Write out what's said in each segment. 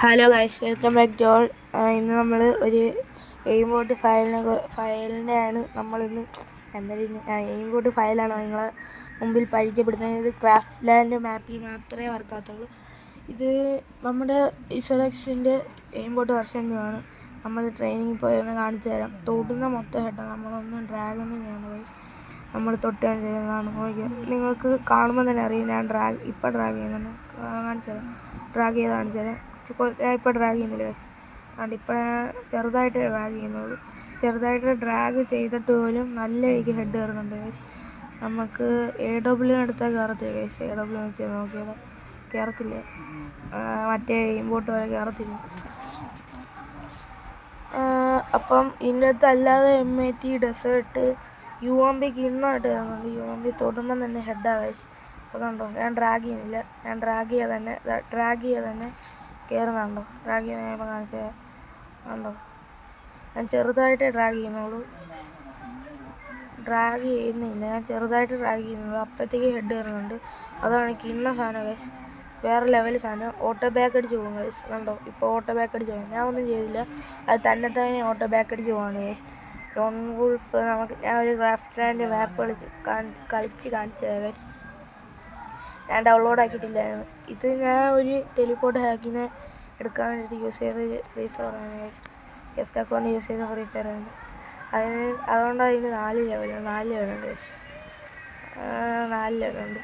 Hello guys, welcome back to all. ഇന്ന് നമ്മൾ ഒരു എയിം ബോട്ട് ഫയലിനെയാണ് നമ്മളിന്ന് എയിം ബോട്ട് ഫയലാണ് നിങ്ങളെ മുമ്പിൽ പരിചയപ്പെടുത്തുന്നത്. ഇത് ക്രാഫ്റ്റ് ലാൻഡ് മാപ്പിൽ മാത്രമേ വർക്കാകത്തുള്ളൂ. ഇത് നമ്മുടെ ഇസോഡെക്സിൻ്റെ എയിം ബോട്ട് വെർഷനാണ്. നമ്മൾ ട്രെയിനിങ് പോയൊന്ന് കാണിച്ചു തരാം. തൊടുന്ന മൊത്തം ഹെഡാണ്, നമ്മളൊന്നും ഡ്രാഗൊന്നും ചെയ്യണം ഗൈസ്. നമ്മൾ തൊട്ടാണ് ചെയ്യുന്നതാണ്. നോക്കിയാൽ നിങ്ങൾക്ക് കാണുമ്പോൾ തന്നെ അറിയാം. ഞാൻ ഇപ്പോൾ ഡ്രാഗ് ചെയ്യുന്നുണ്ട്, കാണിച്ചു തരാം. ഡ്രാഗ് ചെയ്ത് കാണിച്ചു തരാം. ഞാൻ ഇപ്പോൾ ഡ്രാഗ് ചെയ്യുന്നില്ല ഗൈസ്. അതുകൊണ്ട് ഇപ്പോൾ ചെറുതായിട്ട് ഡ്രാഗ് ചെയ്യുന്നുള്ളൂ. ചെറുതായിട്ട് ഡ്രാഗ് ചെയ്തിട്ട് പോലും നല്ല എനിക്ക് ഹെഡ് കയറുന്നുണ്ട് ഗൈസ്. നമുക്ക് AW എടുത്താൽ കയറത്തില്ല ഗൈസ്. AW വെച്ച് നോക്കിയത് കയറത്തില്ല, മറ്റേ ഇമ്പോർട്ട് പോലെ കയറത്തില്ല. അപ്പം ഇതിനകത്ത് അല്ലാതെ MAT ഡെസേർട്ട് UMP കിണ്ണമായിട്ട് കയറുന്നുണ്ട്. UMP തൊടുമ്പം തന്നെ ഹെഡാണ് ഗൈസ്. അപ്പോൾ കണ്ടോ, ഞാൻ ഡ്രാഗ് ചെയ്യുന്നില്ല. ഞാൻ ഡ്രാഗ് ചെയ്യാതെ തന്നെ കയറുന്നുണ്ടോ? ഡ്രാഗ് ചെയ്യുന്ന ഞാൻ ഇപ്പോൾ കാണിച്ചു തരാം. കണ്ടോ, ഞാൻ ചെറുതായിട്ട് ഡ്രാഗ് ചെയ്യുന്നുള്ളൂ. ഡ്രാഗ് ചെയ്യുന്നില്ല, ഞാൻ ചെറുതായിട്ട് ഡ്രാഗ് ചെയ്യുന്നുള്ളൂ. അപ്പോഴത്തേക്ക് ഹെഡ് കയറുന്നുണ്ട്. അതാണ് കിണ്ണ സാധനം ഗൈസ്. വേറെ ലെവൽ സാധനം. ഓട്ടോ ബാക്ക് അടിച്ച് പോകും ഗൈസ്. കണ്ടോ, ഇപ്പോൾ ഓട്ടോ ബാക്ക് അടിച്ച് പോകും. ഞാൻ ഒന്നും ചെയ്തില്ല, അത് തന്നെ ഓട്ടോ ബാക്ക് അടിച്ച് പോവാണ് ഗൈസ്. ലോൺ വുൾഫ് ഞാൻ ഒരു ക്രാഫ്റ്റ് ലാൻഡ് മാപ്പ് കളിച്ച് കാണിച്ചു തരാം ഗൈസ്. ഞാൻ ഡൗൺലോഡ് ആക്കിയിട്ടില്ലായിരുന്നു. ഇത് ഞാൻ ഒരു ടെലിപോർട്ട് ഹാക്കിനെ എടുക്കാൻ വേണ്ടിയിട്ട് യൂസ് ചെയ്ത ഫ്രീ ഫയറാണ് ഗൈസ്. ഗസ്റ്റ് അക്കൗണ്ട് യൂസ് ചെയ്ത ഫ്രീ ഫയറാണ്. അതുകൊണ്ടാണ് അതിന് 4 ലെവലുണ്ട് ഗൈസ്. 4 ലെവലുണ്ട്.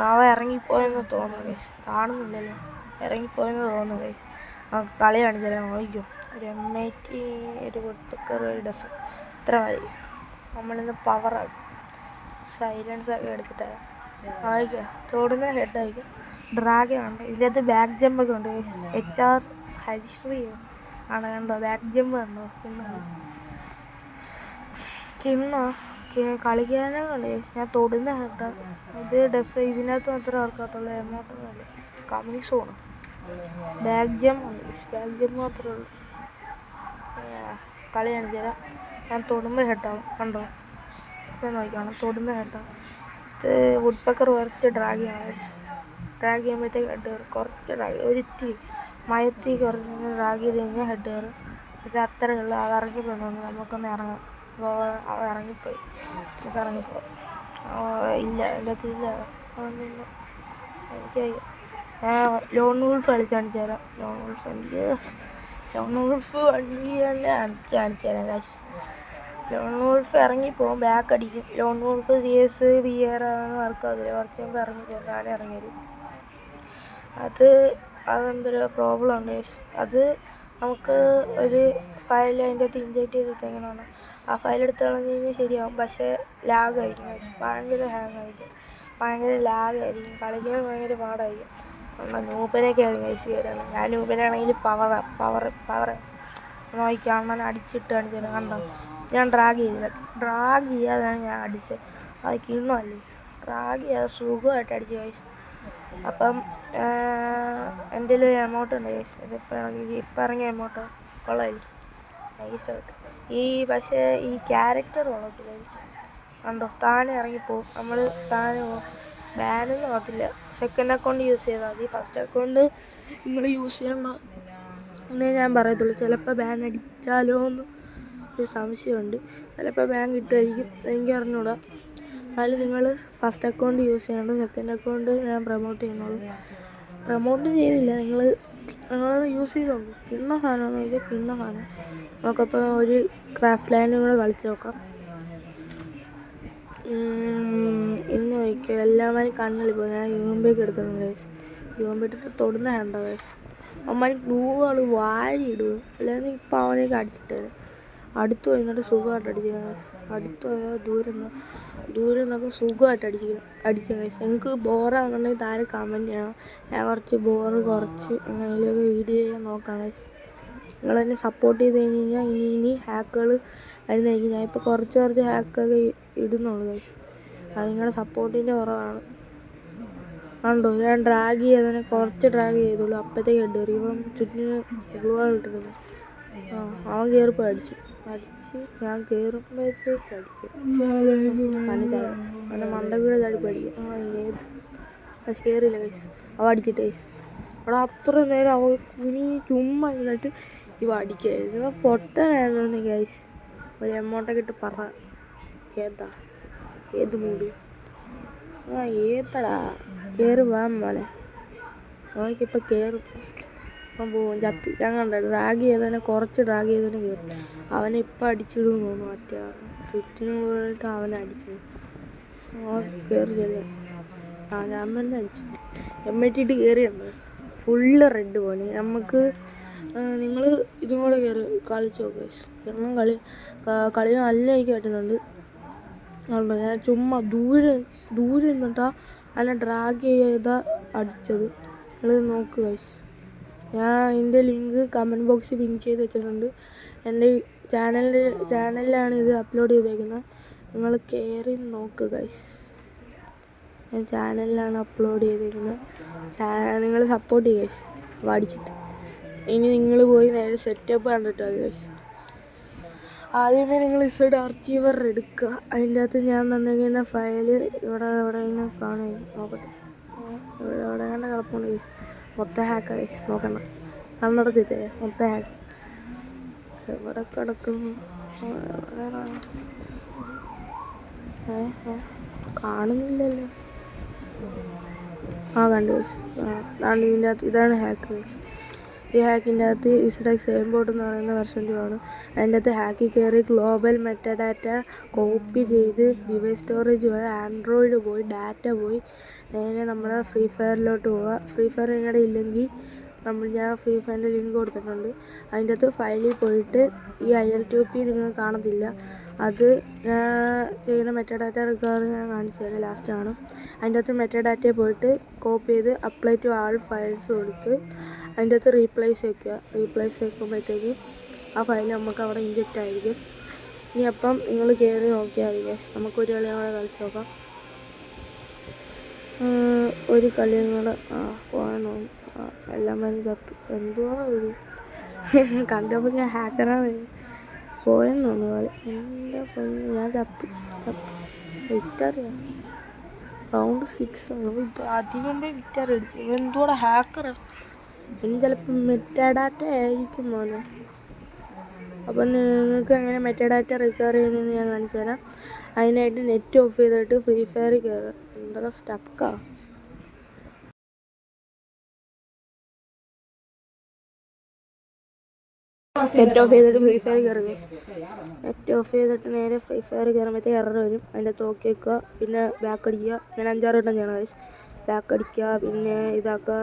അവ ഇറങ്ങിപ്പോയെന്ന് തോന്നുന്നു ഗൈസ്. കാണുന്നില്ലല്ലോ, ഇറങ്ങിപ്പോയെന്ന് തോന്നുന്നു ഗൈസ്. നമുക്ക് കളി കാണിച്ചാൽ നോക്കിക്കും. ഒരു MAT, ഒരു വുഡ്പെക്കർ, ഒരു ഡസ്, ഇത്ര മതി. നമ്മളിന്ന് പവറാണ്. സൈലൻസൊക്കെ എടുത്തിട്ടാണ് വായിക്കാം. തൊടുന്ന ഹെഡ് അയക്കും. ഡ്രാഗ് ഉണ്ട്. ഇതിനകത്ത് ബാക്ക് ജമ്പൊക്കെ ഉണ്ട് ഗൈസ്. HR ഹരിശ്രീ ആണ്. കണ്ടോ, ബാക്ക് ജമ്പ് കണ്ടോ? കളിക്കാനും ഉണ്ട് ഗൈസ്. ഞാൻ തൊടുന്ന ഹെഡ്. ഇത് ഇതിനകത്ത് മാത്രമേ വർക്കാകത്തുള്ളൂ. എമൗണ്ടൊന്നുമില്ല. Coming zone. ബാക്ക് ജമ്പ് ഉണ്ട് ഗൈസ്. ബാക്ക് ജമ്പ് മാത്രമേ ഉള്ളൂ. കളി കാണിച്ചു തരാം. ഞാൻ തൊടുമ്പോൾ ഹെഡാവും. കണ്ടോ, ഇപ്പം നോക്കിക്കണം, തൊടുന്ന ഹെഡാവും. ഇത് വുഡ്പെക്കർ കുറച്ച് ഡ്രാഗ് ചെയ്യണം ഗൈസ്. ഡ്രാഗ് ചെയ്യുമ്പോഴത്തേക്ക് ഹെഡ് കയറും. കുറച്ച് ഡ്രാഗ്, ഒരിത്തിരി മയത്തി കുറഞ്ഞ് ഡ്രാഗ് ചെയ്ത് കഴിഞ്ഞാൽ ഹെഡ് കയറും. ഇത് അത്രയേ ഉള്ളൂ. അത് ഇറങ്ങിപ്പോകുന്നു. നമുക്കൊന്ന് ഇറങ്ങാം. അവ ഇറങ്ങിപ്പോയി. നമുക്ക് ഇറങ്ങിപ്പോയി. ഇല്ല, എൻ്റെ അടുത്ത് ഇല്ല. അതുകൊണ്ടില്ല, എനിക്ക് ഞാൻ ലോൺ വുൾഫ് കളിച്ച് കാണിച്ചു തരാം. ലോൺ വുൾഫ് വണ്ടി തന്നെ കാണിച്ചു തരാം ഗൈസ്. ലോൺ വുൾഫ് ഇറങ്ങിപ്പോവും, ബാക്ക് അടിക്കും. ലോൺ വുൾഫ് CS VR വർക്കാവില്ല. കുറച്ച് കഴിയുമ്പോൾ ഇറങ്ങിപ്പോവും. താനെ ഇറങ്ങി വരും. അതെന്തൊരു പ്രോബ്ലം ഉണ്ട് ഗൈസ്. അത് നമുക്ക് ഒരു ഫയൽ അതിൻ്റെ അകത്ത് ഇൻജക്റ്റ് ചെയ്തിട്ടെങ്ങനെയാണ് ആ ഫയൽ എടുത്ത് കളഞ്ഞ് കഴിഞ്ഞാൽ ശരിയാവും. പക്ഷേ ലാഗായിരിക്കും ഗൈസ്. ഭയങ്കര ഹാങ്ങായിരിക്കും, ഭയങ്കര ലാഗായിരിക്കും. കളിക്കാൻ ഭയങ്കര പാടായിരിക്കും. നൂപ്പനൊക്കെയാണ് ഗൈസ് കയറുന്നത്. ഞാൻ നൂപ്പനാണെങ്കിൽ പവർ നോക്കി അണ്ണൻ അടിച്ചിട്ട് കാണിച്ചത് കണ്ടോ. ഞാൻ ഡ്രാഗ് ചെയ്തില്ല. ഡ്രാഗ് ചെയ്യാതെയാണ് ഞാൻ അടിച്ചത്. അത് കിണ്ണമല്ലേ. ഡ്രാഗ് ചെയ്യാതെ സുഖമായിട്ട് അടിച്ചു ഗൈസ്. അപ്പം എൻ്റെ ഒരു എമൗണ്ട് ഉണ്ട് ഗൈസ്. ഇപ്പം ഇറങ്ങിയ എമൗണ്ട് കൊള്ളായി നൈസായിട്ട്. പക്ഷേ ഈ ക്യാരക്ടർ കൊള്ളത്തില്ല. കണ്ടോ, താനെ ഇറങ്ങിപ്പോവും. നമ്മൾ താനെ പോകും. ബാനൊന്നും ആകത്തില്ല. സെക്കൻഡ് അക്കൗണ്ട് യൂസ് ചെയ്താൽ മതി. ഫസ്റ്റ് അക്കൗണ്ട് നിങ്ങൾ യൂസ് ചെയ്യണം എന്നേ ഞാൻ പറയത്തുള്ളൂ. ചിലപ്പോൾ ബാൻ അടിച്ചാലോ എന്ന് ഒരു സംശയമുണ്ട്. ചിലപ്പോൾ ബാൻ കിട്ടുമായിരിക്കും, എനിക്ക് അറിഞ്ഞൂടാ. എന്നാലും നിങ്ങൾ ഫസ്റ്റ് അക്കൗണ്ട് യൂസ് ചെയ്യണം. സെക്കൻഡ് അക്കൗണ്ട് ഞാൻ പ്രൊമോട്ട് ചെയ്യുന്നുള്ളൂ. പ്രൊമോട്ട് ചെയ്തില്ല, നിങ്ങൾ യൂസ് ചെയ്ത് നോക്കും. കിണ്ണ സാധനമെന്ന് വെച്ചാൽ കിണ്ണ സാധനം. നമുക്കപ്പോൾ ഒരു ക്രാഫ്റ്റ് ലാൻഡും കൂടെ കളിച്ച് നോക്കാം. ഇന്ന് വയ്ക്കും. എല്ലാവരും കണ്ണുകളി പോകും. ഞാൻ UMP എടുത്തിട്ടുണ്ട് ഗൈസ്. UMP ഇട്ടിട്ട് തൊടുന്ന കണ്ടോ ഗൈസ്. അവന്മാർ ഗ്ലൂകൾ വാരി ഇടുക. അല്ലെങ്കിൽ ഇപ്പം അവനേക്ക് അടിച്ചിട്ട് തരും. അടുത്ത് പോയി എന്നിട്ട് സുഖമായിട്ട് അടിക്കുക ഗൈസ്. അടുത്ത് പോയാൽ ദൂരെ നിന്നൊക്കെ സുഖമായിട്ട് അടിക്കുക ഗൈസ്. നിങ്ങൾക്ക് ബോറാണെന്നുണ്ടെങ്കിൽ താഴെ കമൻറ്റ് ചെയ്യണം. ഞാൻ കുറച്ച് എങ്ങനെയൊക്കെ വീഡിയോ ചെയ്യാൻ നോക്കാം ഗൈസ്. നിങ്ങളെന്നെ സപ്പോർട്ട് ചെയ്ത് കഴിഞ്ഞ് കഴിഞ്ഞാൽ ഇനി ഹാക്കുകൾ വരുന്നതായിരിക്കും. ഞാൻ ഇപ്പോൾ കുറച്ച് ഹാക്കൊക്കെ ഇടുന്നുള്ളൂ ഗൈസ്. അത് നിങ്ങളുടെ സപ്പോർട്ടിൻ്റെ കുറവാണ്. കണ്ടോ, ഞാൻ ഡ്രാഗ് ചെയ്തതിനെ കുറച്ച് ഡ്രാഗ് ചെയ്തുള്ളൂ. അപ്പോഴത്തേക്ക് ഹെഡ് കയറി. ഇപ്പം ചുറ്റിന് ഗ്ലൂവാൾ ഇട്ടിരുന്നു. അവൻ കയറിപ്പോൾ അടിച്ച് ഞാൻ കയറുമ്പോഴത്തേക്ക് അടിക്കും. അവൻ്റെ മണ്ടക്കൂടെ ചടിപ്പ് അടിക്കും. പക്ഷെ കയറിയില്ല ഗൈസ്. അവ അടിച്ചിട്ട് ഗൈസ്. അവിടെ അത്ര നേരം അവ കുനി ചുമ്മാ ഇരുന്നിട്ട് ഇവ അടിക്കായിരുന്നു. പൊട്ടനായിരുന്നു ഗൈസ്. ഒരു എമൗണ്ടൊക്കെ ഇട്ട് പറ ഏതാ ഏത് മൂട് ഏത്തടാ കയറി വാ മോനെ. നോക്കിയപ്പോൾ കയറും. ഇപ്പം പോവും ചത്ത്. ഞാൻ കണ്ട ഡ്രാഗ് ചെയ്തതിനെ കുറച്ച് ഡ്രാഗ് ചെയ്തതിനെ കയറും. അവനെ ഇപ്പം അടിച്ചിടും തോന്നുന്നു. മറ്റേ ചുറ്റിനുള്ളിട്ട് അവനെ അടിച്ചിടും. കയറി ചെല്ല. ഞാൻ തന്നെ അടിച്ചിട്ട് എമ്മറ്റിട്ട് കയറിയുണ്ട്. ഫുള്ള് റെഡ് പോലെ. നമുക്ക് നിങ്ങൾ ഇതും കൂടെ കയറി കളിച്ച് നോക്കുക. കാരണം കളി നല്ല എനിക്ക് പറ്റുന്നുണ്ട്. അതുകൊണ്ട് ഞാൻ ചുമ്മാ ദൂരെ നിന്നിട്ടാണ് അതിനെ ഡ്രാഗ് ചെയ്താൽ അടിച്ചത്. നിങ്ങൾ നോക്കുക. ഞാൻ എൻ്റെ ലിങ്ക് കമൻറ്റ് ബോക്സിൽ പിൻ ചെയ്ത് വെച്ചിട്ടുണ്ട്. എൻ്റെ ചാനലിലാണ് ഇത് അപ്ലോഡ് ചെയ്തേക്കുന്നത്. നിങ്ങൾ കയറി നോക്കുക ഗൈസ്. ഞാൻ ചാനലിലാണ് അപ്ലോഡ് ചെയ്തേക്കുന്നത്. നിങ്ങൾ സപ്പോർട്ട് ചെയ്യുക ഗൈസ്. അടിച്ചിട്ട് ഇനി നിങ്ങൾ പോയി നേരെ സെറ്റപ്പ് കണ്ടിട്ടോ ഗൈസ്. ആദ്യമേ നിങ്ങൾ ഇസഡ് ആർച്ചീവർ എടുക്കുക. അതിൻ്റെ അകത്ത് ഞാൻ തന്നിരിക്കുന്ന ഫയല് ഇവിടെ ഇങ്ങനെ കാണുക. നോക്കട്ടെ, ഇവിടെ കണ്ട കിടപ്പുണ്ട് ഗൈസ്. മൊത്തം ഹാക്കാ ഗൈസ്. നോക്കണ്ട, കണ്ണടച്ചിട്ടേ മൊത്തം ഹാക്ക്. എവിടെ കിടക്കുന്നു കാണുന്നില്ലല്ലോ. കണ്ടു ഗൈസ്. ഇതിൻ്റെ അകത്ത് ഇതാണ് ഹാക്ക് ഗൈസ്. ഈ ഹാക്കിൻ്റെ അകത്ത് ഇസഡെക്സ് എയിംബോട്ട് എന്ന് പറയുന്ന വെർഷൻ 2 ആണ്. അതിൻ്റെ അകത്ത് ഹാക്കിൽ കയറി ഗ്ലോബൽ മെറ്റാഡാറ്റ കോപ്പി ചെയ്ത് ഡിവൈസ് സ്റ്റോറേജ് പോയി ആൻഡ്രോയിഡ് പോയി ഡാറ്റ പോയി നേരെ നമ്മുടെ ഫ്രീ ഫയറിലോട്ട് പോവുക. ഫ്രീ ഫയർ നിങ്ങളുടെ ഇല്ലെങ്കിൽ ഞാൻ ഫ്രീ ഫയറിൻ്റെ ലിങ്ക് കൊടുത്തിട്ടുണ്ട്. അതിൻ്റെ അകത്ത് ഫയലിൽ പോയിട്ട് ഈ IL2P നിങ്ങൾ കാണത്തില്ല. അത് ഞാൻ ചെയ്യുന്ന മെറ്റാഡാറ്റ റിക്കവറി ഞാൻ കാണിച്ചു തരാം ലാസ്റ്റാണ്. അതിൻ്റെ അകത്ത് മെറ്റാഡാറ്റയിൽ പോയിട്ട് കോപ്പി ചെയ്ത് അപ്ലൈ ടു ആൾ ഫയൽസ് കൊടുത്ത് അതിൻ്റെ അകത്ത് റീപ്ലേസ് വെക്കുമ്പോഴത്തേക്ക് ആ ഫയൽ നമുക്ക് അവിടെ ഇൻജെക്റ്റ് ആയിരിക്കും. ഇനി അപ്പം നിങ്ങൾ കയറി നോക്കിയാൽ മതി. നമുക്കൊരു കളിയും കൂടെ കളിച്ച് നോക്കാം. ഒരു കളിയും കൂടെ പോകാൻ നോക്കും. എല്ലാം വന്ന് ചത്തു. എന്തുവാണ് ഇത് കണ്ടപ്പോൾ ഞാൻ ഹാക്കറാണ് പോയെന്ന് തോന്നുന്നു കളി. എൻ്റെ പൊന്ന്, ഞാൻ ചത്തു വിറ്ററിയാം. റൗണ്ട് 6 ആണ്. അതിന് മുമ്പേ വിറ്റർ അടിച്ചു. എന്തുകൂടെ ഹാക്കറാ. ഇനി ചിലപ്പോൾ മെറ്റാഡാറ്റ ആയിരിക്കും മോനെ. അപ്പം നിങ്ങൾക്ക് എങ്ങനെ മെറ്റാഡാറ്റ റിക്കവർ ചെയ്യുന്നതെന്ന് ഞാൻ കാണിച്ചു തരാം. അതിനായിട്ട് നെറ്റ് ഓഫ് ചെയ്തിട്ട് ഫ്രീ ഫയറിൽ കയറുക. എന്താ സ്റ്റക്കാ. നെറ്റ് ഓഫ് ചെയ്തിട്ട് ഫ്രീ ഫയർ കയറുക. നെറ്റ് ഓഫ് ചെയ്തിട്ട് നേരെ ഫ്രീ ഫയർ കയറുമ്പോഴത്തേക്ക് എറർ വരും. അതിൻ്റെ തോക്കി വെക്കുക, പിന്നെ ബാക്ക് അടിക്കുക. അങ്ങനെ 5-6 വട്ടം ചെയ്യണം ഗൈസ്. ബാക്ക് അടിക്കുക, പിന്നെ ഇതാക്കുക,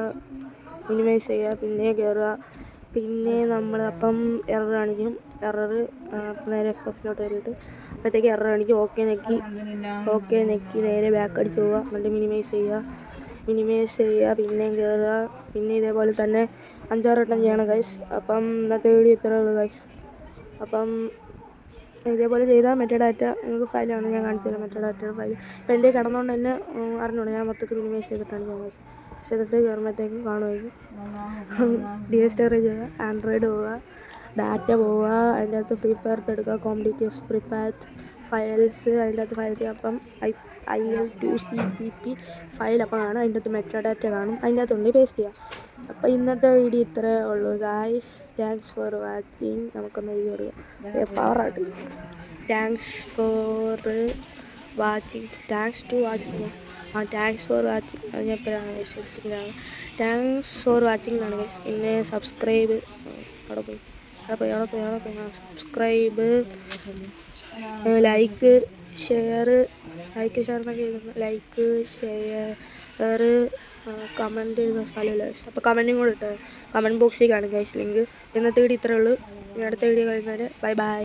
മിനിമൈസ് ചെയ്യുക, പിന്നെ കയറുക. പിന്നെ നമ്മൾ അപ്പം എറർ കാണിക്കും. നേരെ FFലോട്ട് കയറിയിട്ട് അപ്പോഴത്തേക്ക് എറർ കാണിക്കും. ഓക്കെ നെക്കി നേരെ ബാക്ക് അടിച്ച് പോവുക. എന്നിട്ട് മിനിമൈസ് ചെയ്യുക, പിന്നെയും കയറുക. പിന്നെ ഇതേപോലെ തന്നെ 5-6 വട്ടം ചെയ്യണം ഗൈസ്. അപ്പം ഇന്നത്തെ വീഡിയോ ഇത്രയേ ഉള്ളൂ ഗൈസ്. അപ്പം ഇതേപോലെ ചെയ്താൽ മെറ്റാഡാറ്റ നിങ്ങൾക്ക് ഫയലാണ് ഞാൻ കാണിച്ചു തരാം. മെറ്റാഡാറ്റയുടെ ഫയൽ ഇപ്പം എൻ്റെ കിടന്നുകൊണ്ട് തന്നെ അറിഞ്ഞോളൂ. ഞാൻ മൊത്തത്തിൽ മിനിമൈസ് ചെയ്തിട്ടാണ് ഞാൻ ഗൈസ്. ചെയ്തിട്ട് കയറുമ്പോഴത്തേക്കും കാണുമായിരിക്കും. ഡിവൈസ് സ്റ്റോറേജ് പോവുക, ആൻഡ്രോയിഡ് പോവുക, ഡാറ്റ പോവുക. അതിൻ്റെ അകത്ത് ഫ്രീ ഫയർ എടുക്കുക, കോമ്പറ്റീറ്റീവ്സ് ഫ്രീ ഫയർ ഫയൽസ്. അതിൻ്റെ അകത്ത് ഫയൽ അപ്പം IL2CPP ഫയൽ അപ്പം കാണും. അതിൻ്റെ അകത്ത് മെറ്റാഡാറ്റ കാണും. അതിൻ്റെ അകത്തുണ്ട് പേസ്റ്റ് ചെയ്യുക. അപ്പോൾ ഇന്നത്തെ വീഡിയോ ഇത്രയേ ഉള്ളൂ ഗായ്സ്. Thanks for watching. നമുക്കൊന്ന് എഴുതി കൊടുക്കുക പവറായിട്ട്. താങ്ക്സ് ഫോർ വാച്ചിങ് അത് ഞാൻ എപ്പോഴാണ് ശ്രദ്ധിക്കുന്നതാണ്. താങ്ക്സ് ഫോർ വാച്ചിങ് എന്നാണ് ഗൈസ്. പിന്നെ സബ്സ്ക്രൈബ് അവിടെ പോയി സബ്സ്ക്രൈബ്, ലൈക്ക് ഷെയർ എന്നൊക്കെ എഴുതുന്നു. ലൈക്ക് ഷെയർ കമൻറ്റ് എഴുതുന്ന സ്ഥലമില്ല ഗൈസ്. അപ്പോൾ കമൻറ്റും കൂടെ ഇട്ടോ. കമൻറ്റ് ബോക്സിൽ കാണും ഗൈസ് ലിങ്ക്. ഇന്നത്തെ വീഡിയോ ഇത്രയേ ഉള്ളൂ. അടുത്ത വീഡിയോ കഴിയുന്നവരെ ബൈ.